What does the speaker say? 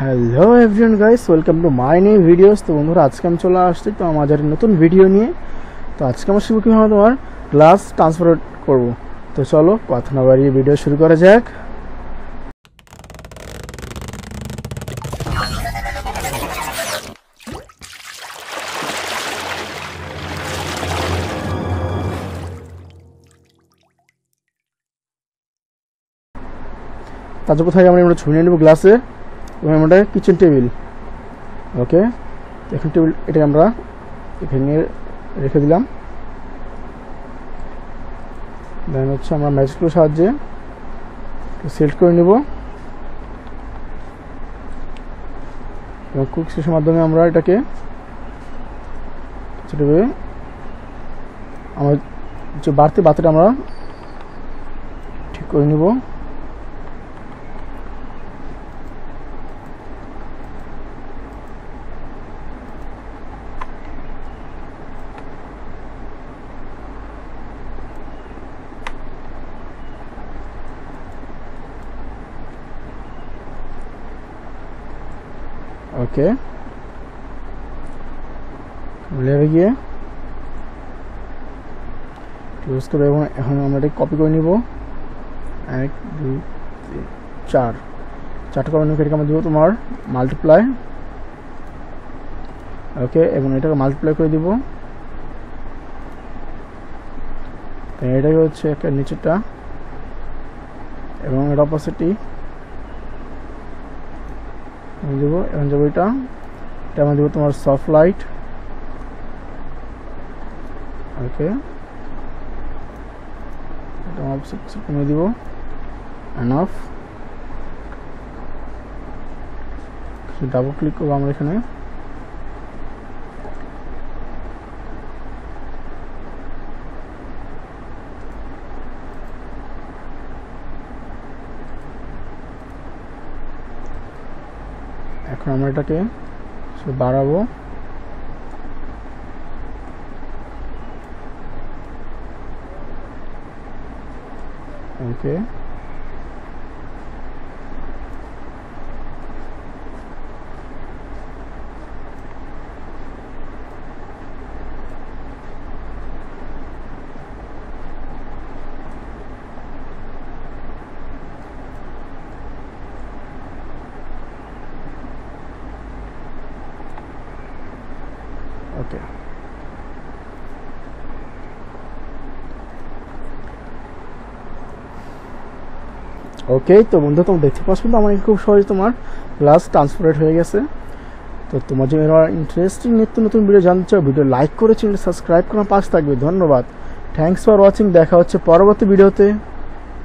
Hello everyone guys, welcome to my new videos. তো বন্ধুরা, আজকে আমি চলে আসছি তো আমাদের নতুন ভিডিও নিয়ে। তো আজকে আমরা শিখব কীভাবে তোমার ক্লাস ট্রান্সফার করব। তো চলো কথা না বাড়িয়ে ভিডিও শুরু করা যাক। তারপর কোথায় আমরা ছবি নিয়ে নেব গ্লাসে, এবং আমরা কিচেন টেবিল। ওকে, এখন টেবিল এটা আমরা এখানে রেখে দিলাম। দেন হচ্ছে আমরা ম্যাজিকের সাহায্যে সিলেক্ট করে নেব, এবং কুইক সিলেকশনের মাধ্যমে আমরা এটাকে কিছুটাকে আমার যে বাড়তি বাতিটা আমরা ঠিক করে নেব। ওকে, লেগে গিয়ে ক্লোজ করে, এবং এখন আমরা এটা কপি করে নিব। 1 2 3 4 চারটা করে নিয়ে এটাকে আমরা দেবো তোমার মাল্টিপ্লাই। ওকে, এবং এটাকে মাল্টিপ্লাই করে দিব। এটাকে হচ্ছে একটা নিচেরটা, এবং এর অপোজিটই দেবো। এখন যাবো এটা আমরা দেবো তোমার সফট লাইট। ওকে, এটা অপোজিট কমিয়ে দিব। এনাফ, ডাবল ক্লিক করবো আমরা এখানে। এখন আমরা এটাকে বাড়াবো। ওকে, ওকে, ওকে। তো বন্ধু, তোমরা দেখতে পাচ্ছ কিন্তু আমার খুব সহজে তোমার ক্লাস ট্রান্সফারেট হয়ে গেছে। তো তোমার যদি এর ইন্টারেস্টিং নিত্য নতুন ভিডিও জানতে চাও, ভিডিও লাইক করে চ্যানেল সাবস্ক্রাইব করার পাশে থাকবে। ধন্যবাদ, থ্যাংকস ফর ওয়াচিং। দেখা হচ্ছে পরবর্তী ভিডিওতে।